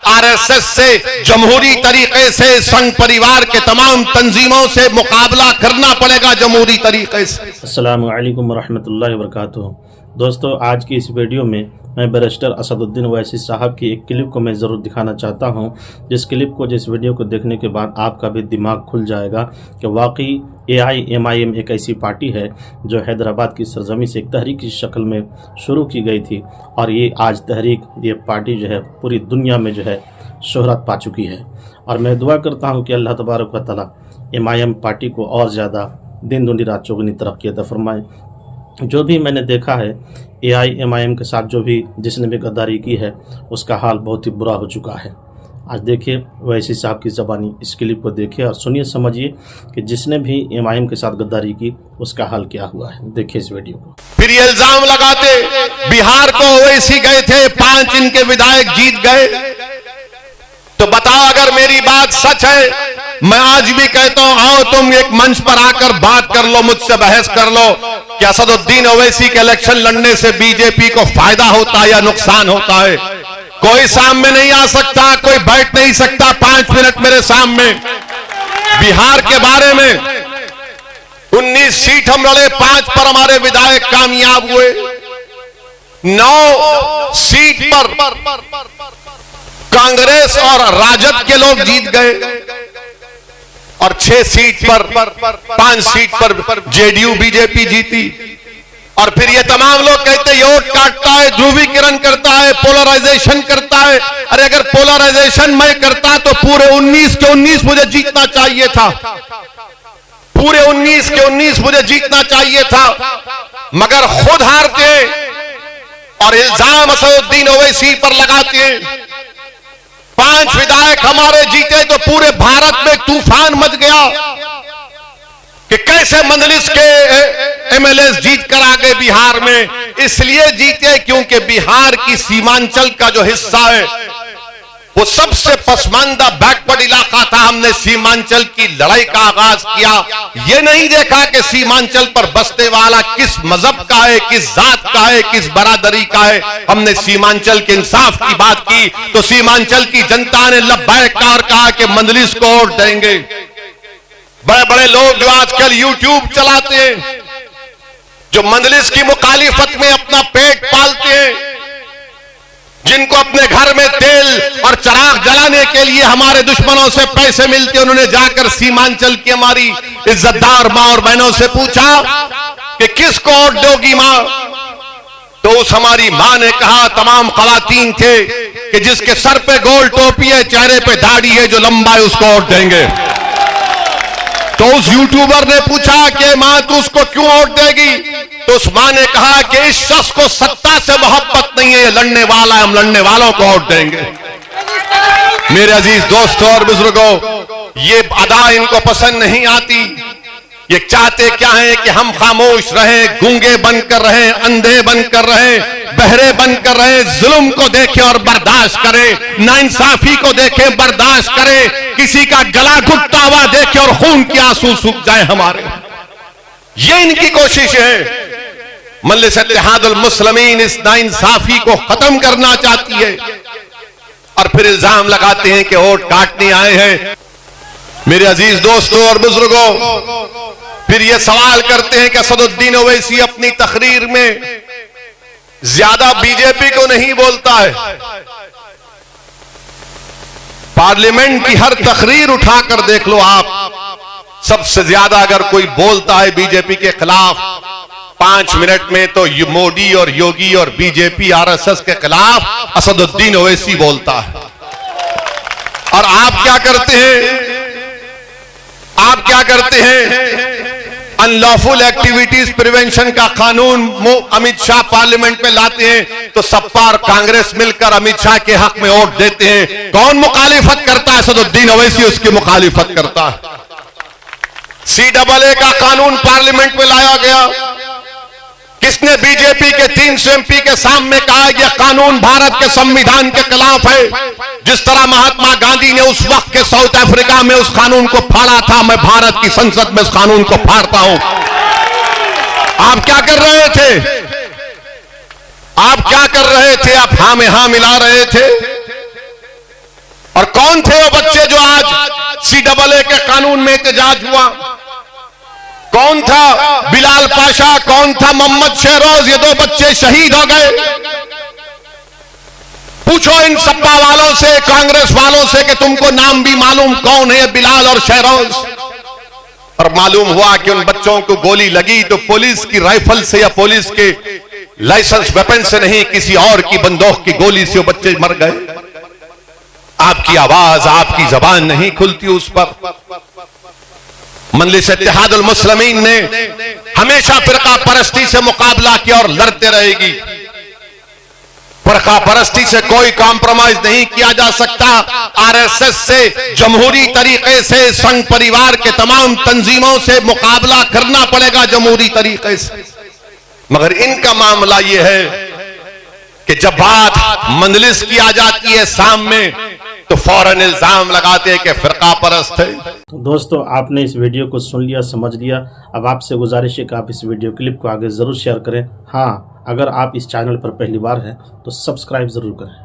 RSS से, जमहूरी तरीके से, संघ परिवार के तमाम तंजीमों से मुकाबला करना पड़ेगा जमहूरी तरीके से। अस्सलामु अलैकुम वरहमतुल्लाहि वबरकातुहू। दोस्तों, आज की इस वीडियो में मैं बैरिस्टर असदुद्दीन ओवैसी साहब की एक क्लिप को मैं ज़रूर दिखाना चाहता हूं, जिस क्लिप को, जिस वीडियो को देखने के बाद आपका भी दिमाग खुल जाएगा कि वाकई AIMIM एक ऐसी पार्टी है जो हैदराबाद की सरजमी से एक तहरीक की शक्ल में शुरू की गई थी और ये आज तहरीक, ये पार्टी जो है पूरी दुनिया में जो है शोहरत पा चुकी है। और मैं दुआ करता हूँ कि अल्लाह तबारक व तआला MIM पार्टी को और ज़्यादा दिन दुनी रात चौगुनी तरक्की अता फरमाए। जो भी मैंने देखा है AIMIM के साथ, जो भी जिसने भी गद्दारी की है, उसका हाल बहुत ही बुरा हो चुका है। आज देखिए ओवैसी साहब की ज़बानी इस क्लिप को देखिए और सुनिए, समझिए कि जिसने भी MIM के साथ गद्दारी की उसका हाल क्या हुआ है। देखिए इस वीडियो को। फिर ये इल्जाम लगाते बिहार को ओवैसी गए थे, 5 इनके विधायक जीत गए। तो बताओ, अगर मेरी बात सच है, मैं आज भी कहता हूं, आओ तुम एक मंच पर आकर बात कर लो, मुझसे बहस कर लो कि असदुद्दीन ओवैसी के इलेक्शन लड़ने से बीजेपी को फायदा होता है या नुकसान होता है। कोई सामने नहीं आ सकता, कोई बैठ नहीं सकता 5 मिनट मेरे सामने। बिहार के बारे में 19 सीट हम लड़े, 5 पर हमारे विधायक कामयाब हुए। 9 सीट पर कांग्रेस और राजद के लोग जीत गए और 6 सीट पर, 5 सीट पर जेडीयू बीजेपी जीती। और फिर ये तमाम लोग कहते हैं वोट काटता है, ध्रुवीकरण करता है, पोलराइजेशन करता है। अरे अगर पोलराइजेशन मैं करता तो पूरे 19 के 19 मुझे जीतना चाहिए था, पूरे 19 के 19 मुझे जीतना चाहिए था, मगर खुद हारते और इल्जाम असदुद्दीन ओवैसी पर लगाते हैं। 5 विधायक हमारे जीते तो पूरे भारत में तूफान मच गया कि कैसे मंजलिस के MLAs जीत कर आ गए बिहार में। इसलिए जीते क्योंकि बिहार की सीमांचल का जो हिस्सा है वो सबसे पसमानदा बैकवर्ड इलाका था। हमने सीमांचल की लड़ाई का आगाज किया, ये नहीं देखा कि सीमांचल पर बसने वाला किस मजहब का है, किस जात का है, किस बरादरी का है। हमने सीमांचल के इंसाफ की बात की तो सीमांचल की जनता ने लब्बैक कहा कि मंजलिस को वोट देंगे। बड़े बड़े लोग जो आजकल YouTube चलाते हैं, जो मंजलिस की मुखालिफत में अपना पेट पालते हैं, जिनको अपने घर में तेल और चिराग जलाने के लिए हमारे दुश्मनों से पैसे मिलते, उन्होंने जाकर सीमांचल की हमारी इज्जतदार मां और बहनों से पूछा कि किसको वोट दोगी मां। तो उस हमारी मां ने कहा, तमाम खवातीन थे, कि जिसके सर पे गोल टोपी है, चेहरे पे दाढ़ी है, जो लंबा है, उसको वोट देंगे। तो उस यूट्यूबर ने पूछा कि मां तू उसको क्यों वोट देगी? तो उस मां ने कहा कि इस शख्स को सत्ता से मोहब्बत नहीं है, ये लड़ने वाला है, हम लड़ने वालों को वोट देंगे। मेरे अजीज दोस्तों और बुजुर्गों, ये अदा इनको पसंद नहीं आती। ये चाहते क्या है कि हम खामोश रहें, गूंगे बनकर रहें, अंधे बनकर रहें, बहरे बनकर रहें, जुल्म को देखें और बर्दाश्त करें, नाइंसाफी को देखें, बर्दाश्त करें, किसी का गला घुटता हुआ देखें और खून के आंसू सूख जाए हमारे। ये इनकी कोशिश है। मजलिस इत्तेहादुल मुस्लिमीन इस नाइंसाफी को खत्म करना चाहती है और फिर इल्जाम लगाते हैं कि वोट काटने आए हैं। मेरे अजीज दोस्तों और बुजुर्गों, फिर ये सवाल करते हैं कि असदुद्दीन ओवैसी अपनी तकरीर में ज्यादा बीजेपी को नहीं बोलता है। पार्लियामेंट की हर तकरीर उठाकर देख लो आप, सबसे ज्यादा अगर कोई बोलता है बीजेपी के खिलाफ 5 मिनट में, तो मोदी और योगी और बीजेपी RSS के खिलाफ असदुद्दीन ओवैसी बोलता है। और आप क्या करते हैं? आप क्या करते हैं? अनलॉफुल एक्टिविटीज प्रिवेंशन का कानून अमित शाह पार्लियामेंट में लाते हैं तो सपा और कांग्रेस मिलकर अमित शाह के हक में वोट देते हैं। कौन मुखालिफत करता है? असदुद्दीन ओवैसी उसकी मुखालिफत करता है। CAA का कानून पार्लियामेंट में लाया गया, किसने? बीजेपी के 300 MP के सामने कहा यह कानून भारत के संविधान के खिलाफ है। जिस तरह महात्मा गांधी ने उस वक्त के साउथ अफ्रीका में उस कानून को फाड़ा था, मैं भारत की संसद में उस कानून को फाड़ता हूं। आप क्या कर रहे थे? आप क्या कर रहे थे? आप हाँ में हाँ मिला रहे थे। कौन थे वो बच्चे जो आज CAA के कानून में एहतजाज हुआ? कौन था बिलाल पाशा, कौन था मोहम्मद शहरोज? ये 2 बच्चे शहीद हो गए। पूछो इन सपा वालों से, कांग्रेस वालों से कि तुमको नाम भी मालूम कौन है बिलाल और शहरोज? और मालूम हुआ कि उन बच्चों को गोली लगी तो पुलिस की राइफल से या पुलिस के लाइसेंस वेपन से नहीं, किसी और की बंदूक की गोली से वो बच्चे मर गए। आपकी आवाज, आपकी जबान नहीं खुलती उस पर। मजलिस इत्तेहादुल मुस्लिमीन ने हमेशा फिरका परस्ती से मुकाबला किया और लड़ते रहेगी। फिरका परस्ती से कोई कॉम्प्रोमाइज नहीं किया जा सकता। RSS से, जमहूरी तरीके से, संघ परिवार के तमाम तंजीमों से मुकाबला करना पड़ेगा जमहूरी तरीके से। मगर इनका मामला यह है कि जब बात मंजलिस की आ जाती है सामने तो फौरन इल्जाम लगाते हैं कि फिरका परस्त है। तो दोस्तों, आपने इस वीडियो को सुन लिया, समझ लिया। अब आपसे गुजारिश है कि आप इस वीडियो क्लिप को आगे जरूर शेयर करें। हाँ, अगर आप इस चैनल पर पहली बार हैं तो सब्सक्राइब जरूर करें।